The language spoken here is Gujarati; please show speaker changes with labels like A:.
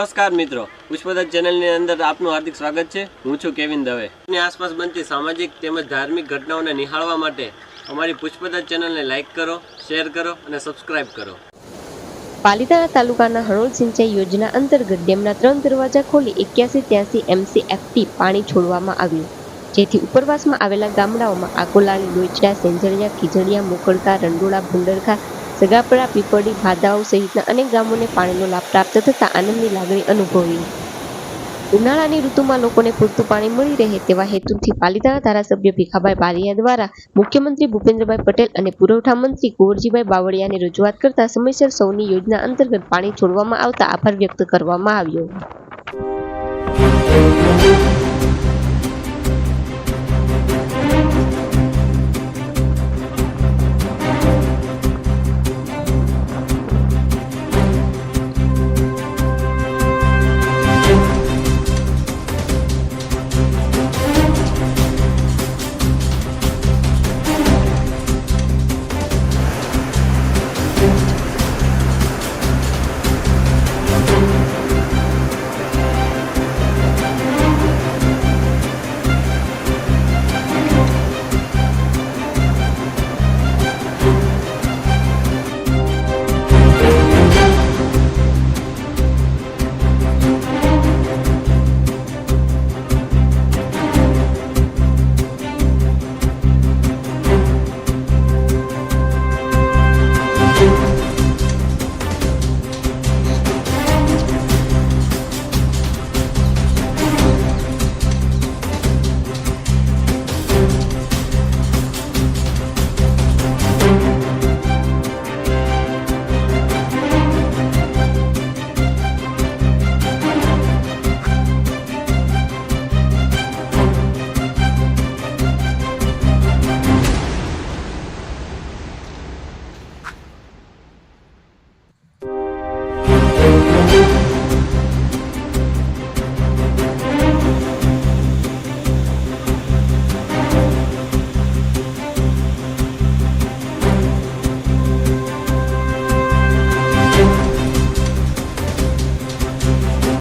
A: નમસ્કાર મિત્રો, પુષ્પદત્ત ચેનલની અંદર આપનું હાર્દિક સ્વાગત છે। હું છું કેવિન દવે। ની આસપાસ બનતી સામાજિક તેમજ ધાર્મિક ઘટનાઓને નિહાળવા માટે અમારી પુષ્પદત્ત ચેનલને લાઇક કરો, શેર કરો અને સબસ્ક્રાઇબ કરો।
B: પાલિતાણા તાલુકાના હણોલ સિંચાઈ યોજના અંતર્ગત ડેમના 3 દરવાજા ખોલી 8183 MCFT પાણી છોડવામાં આવ્યું, જેથી ઉપરવાસમાં આવેલા ગામડાઓમાં આકોલાળી, લોચડા, સેંજળિયા, ખીજડીયા, મોકળકા, રંડોળા, ભુંડરખા, સગાપરા, પીપળી, ભાદાઓ સહિતના અનેક ગામોને પાણીનો લાભ પ્રાપ્ત થતાં આનંદની લાગણી અનુભવી। ઉનાળાની ઋતુમાં લોકોને પૂરતું પાણી મળી રહે તેવા હેતુથી પાલિતાણા ધારાસભ્ય ભીખાભાઈ બારિયા દ્વારા મુખ્યમંત્રી ભૂપેન્દ્રભાઈ પટેલ અને પુરવઠા મંત્રી કુંવરજીભાઈ બાવળિયાને રજૂઆત કરતા સમયસર સૌની યોજના અંતર્ગત પાણી છોડવામાં આવતા આભાર વ્યક્ત કરવામાં આવ્યો।